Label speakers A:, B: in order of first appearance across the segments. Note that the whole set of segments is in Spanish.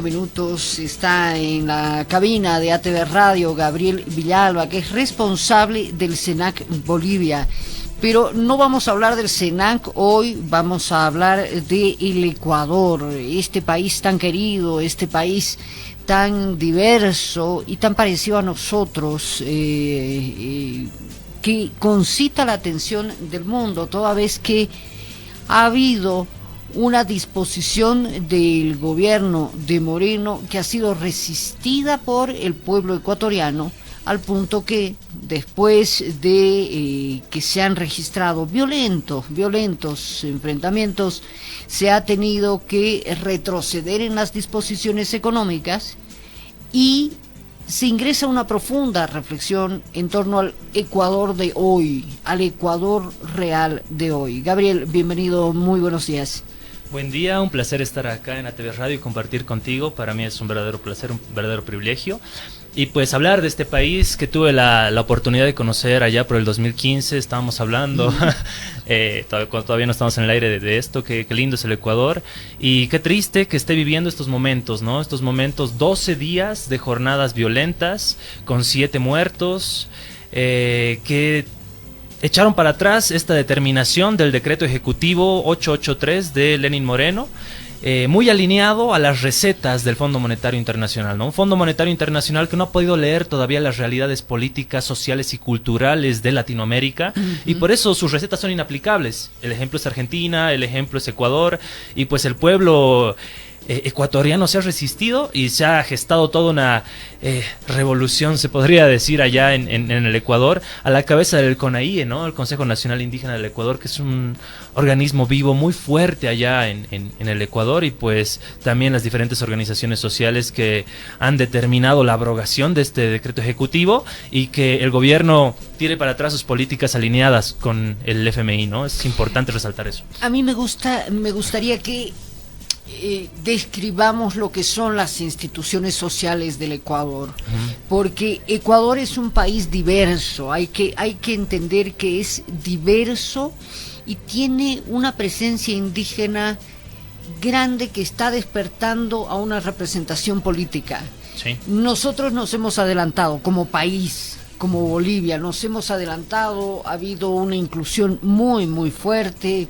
A: Minutos está en la cabina de ATV Radio Gabriel Villalba, que es responsable del SENAC Bolivia. Pero no vamos a hablar del SENAC hoy, vamos a hablar del Ecuador, este país tan querido, este país tan diverso y tan parecido a nosotros, que concita la atención del mundo, toda vez que ha habido una disposición del gobierno de Moreno que ha sido resistida por el pueblo ecuatoriano, al punto que después de que se han registrado violentos enfrentamientos, se ha tenido que retroceder en las disposiciones económicas y se ingresa una profunda reflexión en torno al Ecuador de hoy, al Ecuador real de hoy. Gabriel, bienvenido, muy buenos días.
B: Buen día, un placer estar acá en ATV Radio y compartir contigo. Para mí es un verdadero placer, un verdadero privilegio. Y pues hablar de este país que tuve la oportunidad de conocer allá por el 2015, estábamos hablando, todavía no estamos en el aire de esto, qué lindo es el Ecuador. Y qué triste que esté viviendo estos momentos, ¿no? Estos momentos, 12 días de jornadas violentas, con 7 muertos, que echaron para atrás esta determinación del decreto ejecutivo 883 de Lenín Moreno, muy alineado a las recetas del Fondo Monetario Internacional, ¿no? Un Fondo Monetario Internacional que no ha podido leer todavía las realidades políticas, sociales y culturales de Latinoamérica, y por eso sus recetas son inaplicables. El ejemplo es Argentina, el ejemplo es Ecuador, y pues el pueblo ecuatoriano se ha resistido y se ha gestado toda una revolución, se podría decir, allá en el Ecuador, a la cabeza del CONAIE, ¿no? El Consejo Nacional Indígena del Ecuador, que es un organismo vivo muy fuerte allá en el Ecuador, y pues también las diferentes organizaciones sociales que han determinado la abrogación de este decreto ejecutivo y que el gobierno tire para atrás sus políticas alineadas con el FMI, ¿no? Es importante resaltar eso.
A: A mí me gustaría que describamos lo que son las instituciones sociales del Ecuador, porque Ecuador es un país diverso, hay que entender que es diverso y tiene una presencia indígena grande que está despertando a una representación política.
B: Sí. Nosotros
A: nos hemos adelantado como país, como Bolivia, nos hemos adelantado, ha habido una inclusión muy fuerte.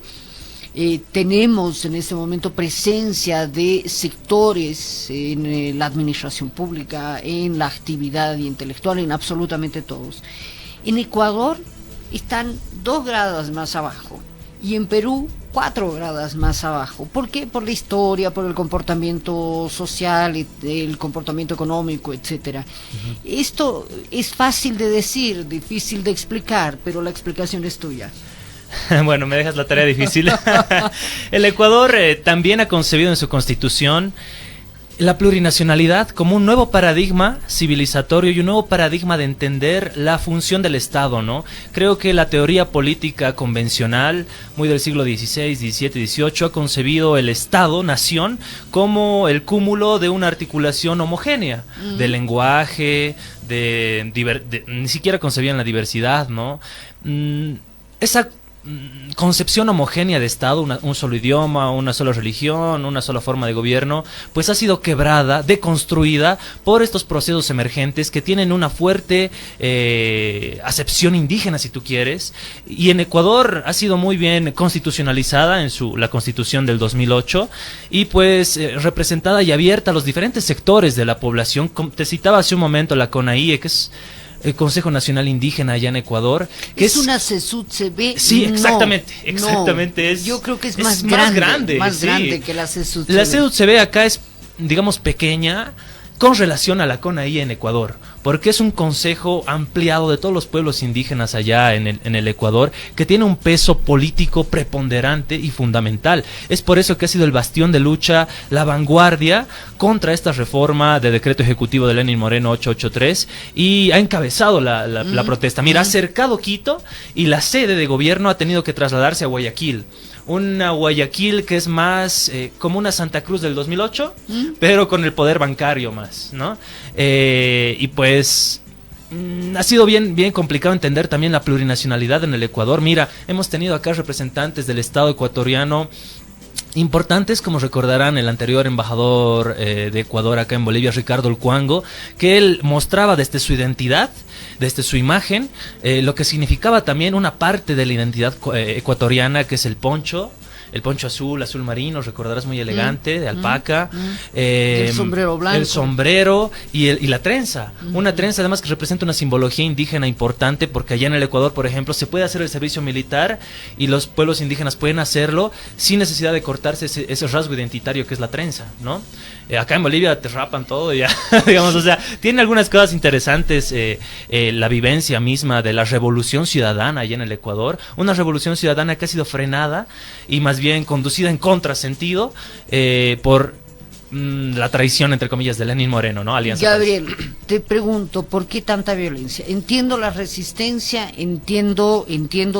A: Tenemos en este momento presencia de sectores en la administración pública, en la actividad intelectual, en absolutamente todos. En Ecuador están 2 grados más abajo y en Perú 4 grados más abajo. ¿Por qué? Por la historia, por el comportamiento social, el comportamiento económico, etcétera. Esto es fácil de decir, difícil de explicar, pero la explicación es tuya.
B: Bueno, me dejas la tarea difícil. El Ecuador también ha concebido en su constitución la plurinacionalidad como un nuevo paradigma civilizatorio y un nuevo paradigma de entender la función del Estado, ¿no? Creo que la teoría política convencional, muy del siglo XVI, XVII, XVIII, ha concebido el Estado, nación, como el cúmulo de una articulación homogénea, de lenguaje, ni siquiera concebían la diversidad, ¿no? Esa concepción homogénea de Estado, un solo idioma, una sola religión, una sola forma de gobierno, pues ha sido quebrada, deconstruida por estos procesos emergentes que tienen una fuerte acepción indígena, si tú quieres, y en Ecuador ha sido muy bien constitucionalizada en la Constitución del 2008 y pues representada y abierta a los diferentes sectores de la población. Te citaba hace un momento la CONAIE, que es el Consejo Nacional Indígena allá en Ecuador, que
A: es una CESUD-CB.
B: Sí, exactamente.
A: Yo creo que es más grande que la CESUD-CB.
B: La CESUD-CB acá es, digamos, pequeña con relación a la CONAIE en Ecuador, porque es un consejo ampliado de todos los pueblos indígenas allá en el Ecuador, que tiene un peso político preponderante y fundamental. Es por eso que ha sido el bastión de lucha, la vanguardia contra esta reforma de decreto ejecutivo de Lenín Moreno 883, y ha encabezado la protesta. Mira, ha cercado Quito y la sede de gobierno ha tenido que trasladarse a Guayaquil. Una Guayaquil que es más como una Santa Cruz del 2008, pero con el poder bancario más, ¿no? Y pues ha sido bien complicado entender también la plurinacionalidad en el Ecuador. Mira, hemos tenido acá representantes del Estado ecuatoriano importantes, como recordarán el anterior embajador de Ecuador acá en Bolivia, Ricardo El Cuango, que él mostraba desde su identidad, desde su imagen, lo que significaba también una parte de la identidad ecuatoriana, que es el poncho azul marino, recordarás, muy elegante, de alpaca.
A: El sombrero blanco.
B: El sombrero y la trenza. Una trenza además que representa una simbología indígena importante, porque allá en el Ecuador, por ejemplo, se puede hacer el servicio militar y los pueblos indígenas pueden hacerlo sin necesidad de cortarse ese rasgo identitario que es la trenza, ¿no? Acá en Bolivia te rapan todo ya, digamos, o sea, tiene algunas cosas interesantes, la vivencia misma de la revolución ciudadana allá en el Ecuador, una revolución ciudadana que ha sido frenada y más bien conducida en contrasentido por la traición, entre comillas, de Lenín Moreno, ¿no? Alianza
A: Gabriel, te pregunto, ¿por qué tanta violencia? Entiendo la resistencia, entiendo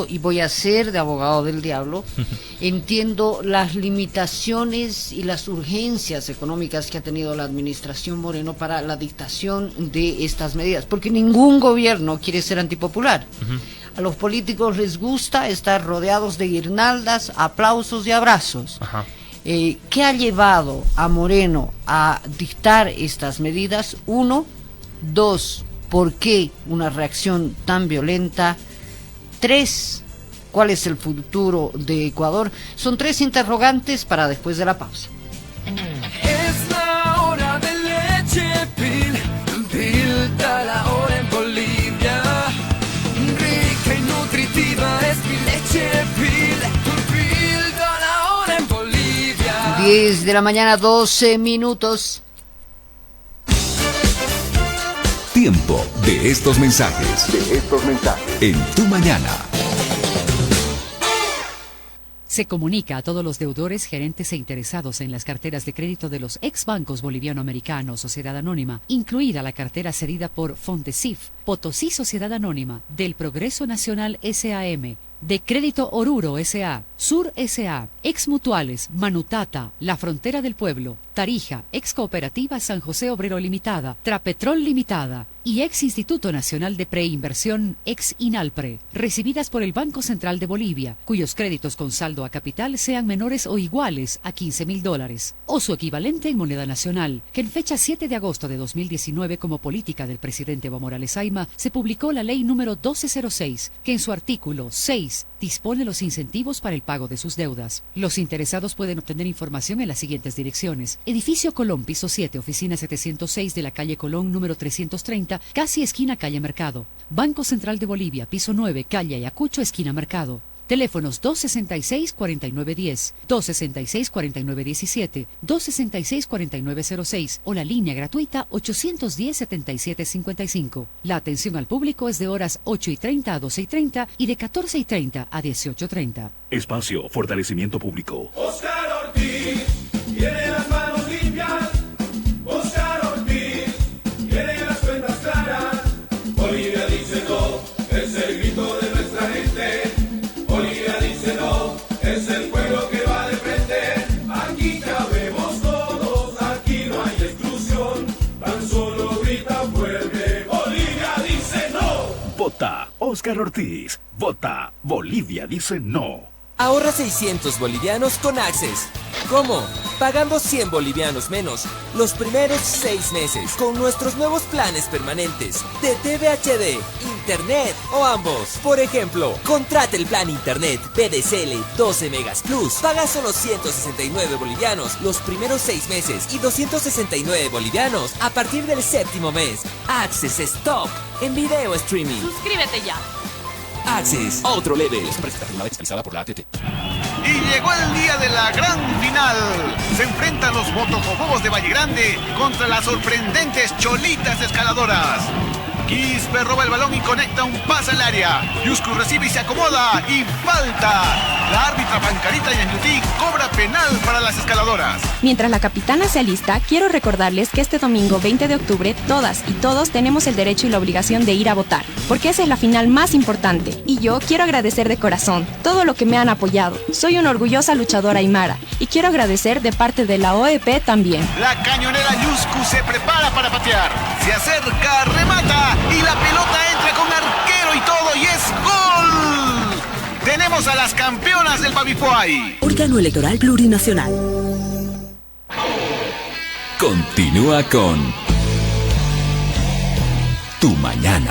A: y voy a ser de abogado del diablo, entiendo las limitaciones y las urgencias económicas que ha tenido la administración Moreno para la dictación de estas medidas, porque ningún gobierno quiere ser antipopular. A los políticos les gusta estar rodeados de guirnaldas, aplausos y abrazos.
B: Ajá.
A: ¿Qué ha llevado a Moreno a dictar estas medidas? 1, 2, ¿por qué una reacción tan violenta? 3, ¿cuál es el futuro de Ecuador? Son 3 interrogantes para después de la pausa.
C: Es la hora de leche Pil, da la hora en Bolivia. Rica y nutritiva es mi leche Pil, da la hora en Bolivia.
A: 10 de la mañana, 12 minutos.
D: Tiempo de estos mensajes. En tu mañana.
E: Se comunica a todos los deudores, gerentes e interesados en las carteras de crédito de los ex bancos boliviano-americano Sociedad Anónima, incluida la cartera cedida por Fondesif, Potosí Sociedad Anónima, del Progreso Nacional SAM, de Crédito Oruro S.A., Sur S.A., Ex Mutuales, Manutata, La Frontera del Pueblo, Tarija, Ex Cooperativa San José Obrero Limitada, Trapetrol Limitada y Ex Instituto Nacional de Preinversión, Ex Inalpre, recibidas por el Banco Central de Bolivia, cuyos créditos con saldo a capital sean menores o iguales a $15.000, o su equivalente en moneda nacional, que en fecha 7 de agosto de 2019, como política del presidente Evo Morales Ayma, se publicó la ley número 1206, que en su artículo 6 dispone los incentivos para el pago de sus deudas. Los interesados pueden obtener información en las siguientes direcciones: Edificio Colón, piso 7, oficina 706 de la calle Colón, número 330, casi esquina calle Mercado. Banco Central de Bolivia, piso 9, calle Ayacucho, esquina Mercado. Teléfonos 266-4910, 266-4917, 266-4906 o la línea gratuita 810-7755. La atención al público es de horas 8:30 a 12:30 y de 14:30 a 18:30.
F: Espacio Fortalecimiento Público.
G: Oscar Ortiz tiene las manos limpias. Oscar Ortiz tiene las cuentas claras. Bolivia dice no, es el grito de nuestra gente. Bolivia dice no, es el pueblo que va de frente. Aquí cabemos todos, aquí no hay exclusión. Tan solo grita fuerte, Bolivia dice no.
F: Vota Oscar Ortiz. Vota Bolivia dice no.
C: Ahorra 600 bolivianos con Access. ¿Cómo? Pagando 100 bolivianos menos los primeros 6 meses con nuestros nuevos planes permanentes de TV HD, Internet o ambos. Por ejemplo, contrate el plan Internet VDSL 12 Megas Plus. Paga solo 169 bolivianos los primeros 6 meses y 269 bolivianos a partir del 7º mes. Access es top en video streaming.
H: Suscríbete ya.
C: Access, otro level.
F: Fiscalizada por la ATT.
I: Y llegó el día de la gran final. Se enfrentan los motocobobos de Valle Grande contra las sorprendentes cholitas escaladoras. Quispe roba el balón y conecta un pase al área. Yusku recibe y se acomoda y falta. La árbitra Pancarita Yañutí cobra penal para las escaladoras.
H: Mientras la capitana se alista, quiero recordarles que este domingo 20 de octubre todas y todos tenemos el derecho y la obligación de ir a votar, porque esa es la final más importante. Y yo quiero agradecer de corazón todo lo que me han apoyado. Soy una orgullosa luchadora aymara y quiero agradecer de parte de la OEP también.
I: La cañonera Yusku se prepara para patear. Se acerca, remata y la pelota entra con arquero y todo y es gol. Tenemos Apoyemos a las campeonas del Babipuay.
J: Órgano Electoral Plurinacional.
D: Continúa con Tu Mañana.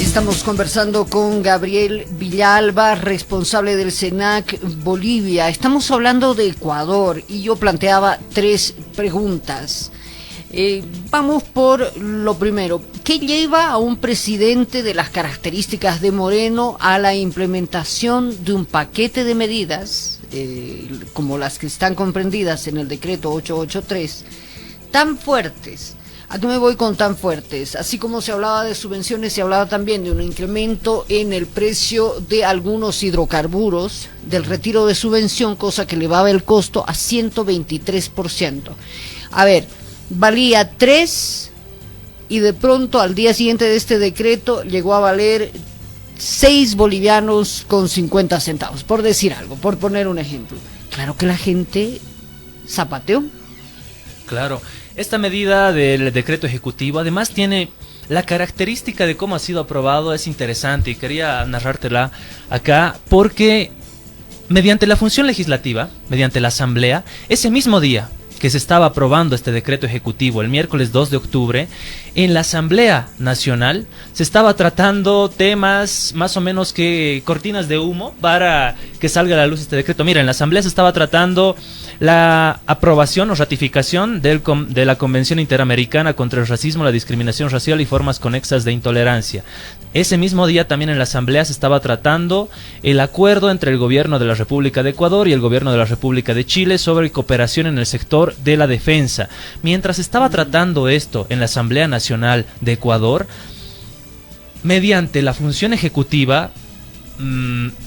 A: Estamos conversando con Gabriel Villalba, responsable del SENAC Bolivia. Estamos hablando de Ecuador y yo planteaba 3 preguntas. Vamos por lo primero. ¿Qué lleva a un presidente de las características de Moreno a la implementación de un paquete de medidas, como las que están comprendidas en el decreto 883, tan fuertes? ¿A qué me voy con tan fuertes? Así como se hablaba de subvenciones, se hablaba también de un incremento en el precio de algunos hidrocarburos, del retiro de subvención, cosa que elevaba el costo a 123%. A ver, valía 3 y de pronto al día siguiente de este decreto llegó a valer 6 bolivianos con 50 centavos, por decir algo, por poner un ejemplo. Claro que la gente zapateó.
B: Claro. Esta medida del decreto ejecutivo además tiene la característica de cómo ha sido aprobado, es interesante y quería narrártela acá porque mediante la función legislativa, mediante la asamblea, ese mismo día que se estaba aprobando este decreto ejecutivo, el miércoles 2 de octubre, en la Asamblea Nacional se estaba tratando temas más o menos que cortinas de humo para que salga a la luz este decreto. Mira, en la Asamblea se estaba tratando la aprobación o ratificación de la Convención Interamericana contra el Racismo, la Discriminación Racial y Formas Conexas de Intolerancia. Ese mismo día también en la Asamblea se estaba tratando el acuerdo entre el gobierno de la República de Ecuador y el gobierno de la República de Chile sobre cooperación en el sector de la defensa. Mientras estaba tratando esto en la Asamblea Nacional de Ecuador, mediante la función ejecutiva,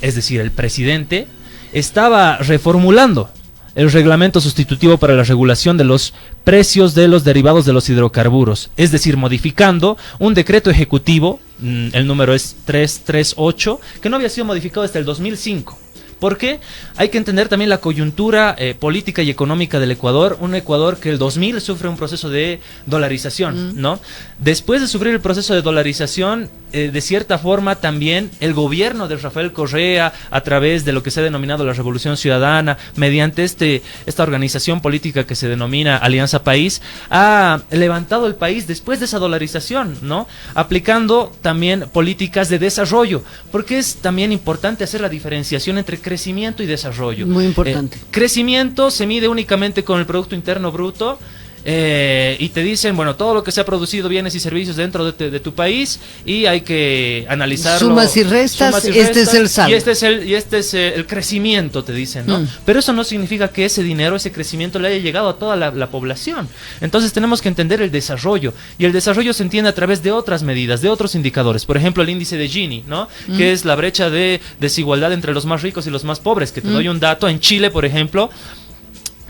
B: es decir, el presidente, estaba reformulando el reglamento sustitutivo para la regulación de los precios de los derivados de los hidrocarburos, es decir, modificando un decreto ejecutivo, el número es 338, que no había sido modificado desde el 2005. ¿Por qué? Hay que entender también la coyuntura política y económica del Ecuador, un Ecuador que el 2000 sufre un proceso de dolarización, ¿no? Después de sufrir el proceso de dolarización, de cierta forma también el gobierno de Rafael Correa, a través de lo que se ha denominado la Revolución Ciudadana, mediante esta organización política que se denomina Alianza País, ha levantado el país después de esa dolarización, ¿no? Aplicando también políticas de desarrollo, porque es también importante hacer la diferenciación entre crecimiento y desarrollo.
A: Muy importante.
B: Crecimiento se mide únicamente con el Producto Interno Bruto, y te dicen, bueno, todo lo que se ha producido, bienes y servicios dentro de tu país, y hay que analizarlo.
A: Sumas y restas, este es el saldo.
B: Y este es el crecimiento, te dicen, ¿no? Pero eso no significa que ese dinero, ese crecimiento le haya llegado a toda la población. Entonces tenemos que entender el desarrollo, y el desarrollo se entiende a través de otras medidas, de otros indicadores. Por ejemplo, el índice de Gini, ¿no? Que es la brecha de desigualdad entre los más ricos y los más pobres, que te doy un dato. En Chile, por ejemplo,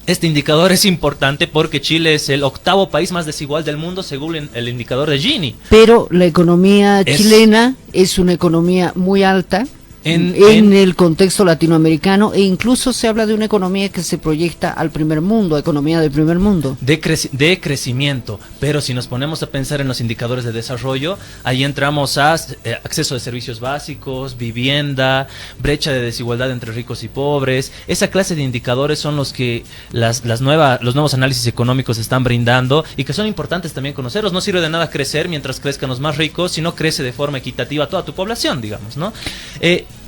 B: este indicador es importante porque Chile es el 8º país más desigual del mundo según el indicador de Gini.
A: Pero la economía chilena es una economía muy alta en el contexto latinoamericano, e incluso se habla de una economía que se proyecta al primer mundo, economía del primer mundo.
B: De crecimiento, pero si nos ponemos a pensar en los indicadores de desarrollo, ahí entramos a acceso de servicios básicos, vivienda, brecha de desigualdad entre ricos y pobres. Esa clase de indicadores son los que los nuevos análisis económicos están brindando, y que son importantes también conocerlos. No sirve de nada crecer mientras crezcan los más ricos si no crece de forma equitativa toda tu población, digamos, ¿no?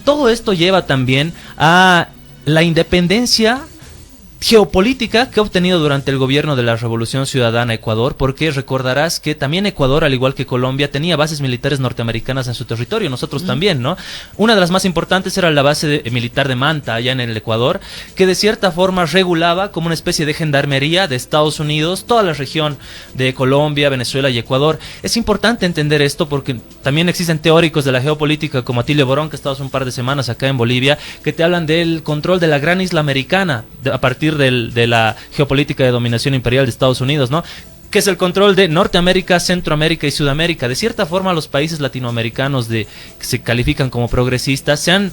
B: Todo esto lleva también a la independencia geopolítica que ha obtenido durante el gobierno de la Revolución Ciudadana Ecuador, porque recordarás que también Ecuador, al igual que Colombia, tenía bases militares norteamericanas en su territorio, nosotros también, ¿no? Una de las más importantes era la base militar de Manta, allá en el Ecuador, que de cierta forma regulaba como una especie de gendarmería de Estados Unidos toda la región de Colombia, Venezuela y Ecuador. Es importante entender esto porque también existen teóricos de la geopolítica como Atilio Borón, que ha estado hace un par de semanas acá en Bolivia, que te hablan del control de la gran isla americana a partir de la geopolítica de dominación imperial de Estados Unidos, ¿no? Que es el control de Norteamérica, Centroamérica y Sudamérica. De cierta forma, los países latinoamericanos que se califican como progresistas han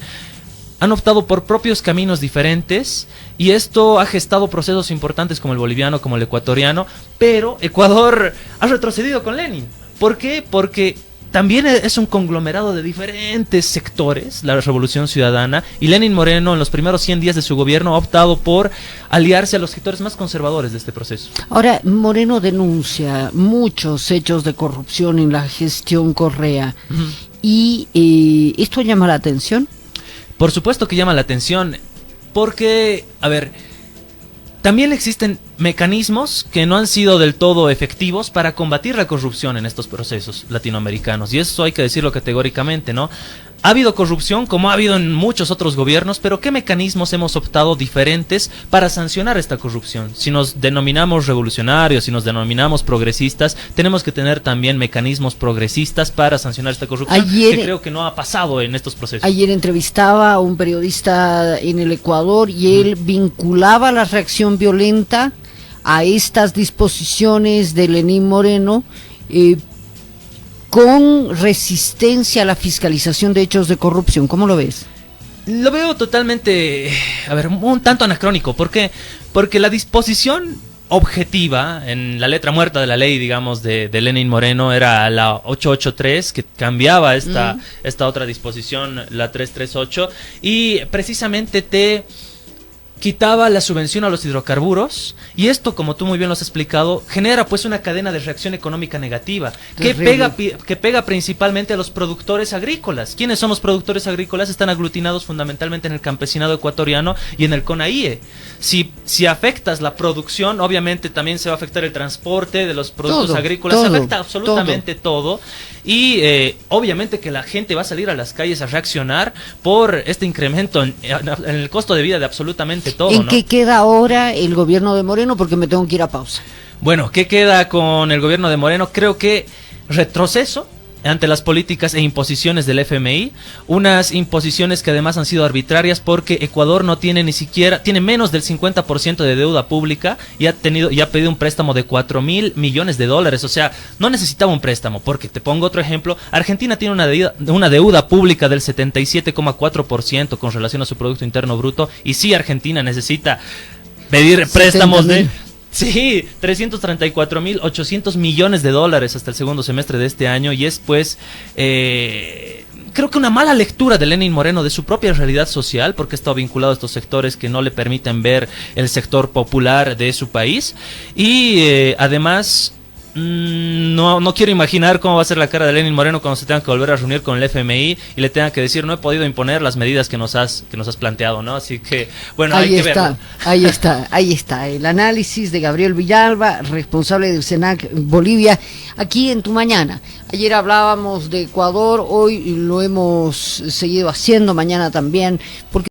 B: optado por propios caminos diferentes, y esto ha gestado procesos importantes como el boliviano, como el ecuatoriano, pero Ecuador ha retrocedido con Lenin. ¿Por qué? Porque también es un conglomerado de diferentes sectores, la Revolución Ciudadana, y Lenín Moreno en los primeros 100 días de su gobierno ha optado por aliarse a los sectores más conservadores de este proceso.
A: Ahora, Moreno denuncia muchos hechos de corrupción en la gestión Correa, y ¿esto llama la atención?
B: Por supuesto que llama la atención, porque, a ver, también existen mecanismos que no han sido del todo efectivos para combatir la corrupción en estos procesos latinoamericanos, y eso hay que decirlo categóricamente, ¿no? Ha habido corrupción como ha habido en muchos otros gobiernos, pero ¿qué mecanismos hemos optado diferentes para sancionar esta corrupción? Si nos denominamos revolucionarios, si nos denominamos progresistas, tenemos que tener también mecanismos progresistas para sancionar esta corrupción, que creo que no ha pasado en estos procesos.
A: Ayer entrevistaba a un periodista en el Ecuador y él vinculaba la reacción violenta a estas disposiciones de Lenín Moreno con resistencia a la fiscalización de hechos de corrupción. ¿Cómo lo ves?
B: Lo veo totalmente, un tanto anacrónico. ¿Por qué? Porque la disposición objetiva en la letra muerta de la ley, digamos, de Lenín Moreno era la 883, que cambiaba esta otra disposición, la 338, y precisamente te quitaba la subvención a los hidrocarburos, y esto, como tú muy bien lo has explicado, genera pues una cadena de reacción económica negativa que pega principalmente a los productores agrícolas. ¿Quiénes son los productores agrícolas? Están aglutinados fundamentalmente en el campesinado ecuatoriano y en el CONAIE. Si afectas la producción, obviamente también se va a afectar el transporte de los productos agrícolas, se afecta absolutamente todo. Y obviamente que la gente va a salir a las calles a reaccionar por este incremento en el costo de vida de absolutamente todo.
A: ¿En qué queda ahora el gobierno de Moreno? Porque me tengo que ir a pausa.
B: Bueno, ¿qué queda con el gobierno de Moreno? Creo que retroceso ante las políticas e imposiciones del FMI, unas imposiciones que además han sido arbitrarias porque Ecuador no tiene ni siquiera, tiene menos del 50% de deuda pública y ha pedido un préstamo de 4.000 millones de dólares, o sea, no necesitaba un préstamo, porque te pongo otro ejemplo, Argentina tiene una deuda pública del 77,4% con relación a su Producto Interno Bruto, y sí, Argentina necesita pedir préstamos de... Sí, 334.800 millones de dólares hasta el segundo semestre de este año, y es pues creo que una mala lectura de Lenín Moreno de su propia realidad social, porque está vinculado a estos sectores que no le permiten ver el sector popular de su país, y además no quiero imaginar cómo va a ser la cara de Lenín Moreno cuando se tenga que volver a reunir con el FMI y le tenga que decir: no he podido imponer las medidas que nos has planteado, ¿no? Así que, bueno, hay que verlo.
A: Ahí está el análisis de Gabriel Villalba, responsable del SENAC Bolivia, aquí en Tu Mañana. Ayer hablábamos de Ecuador, hoy lo hemos seguido haciendo, mañana también, porque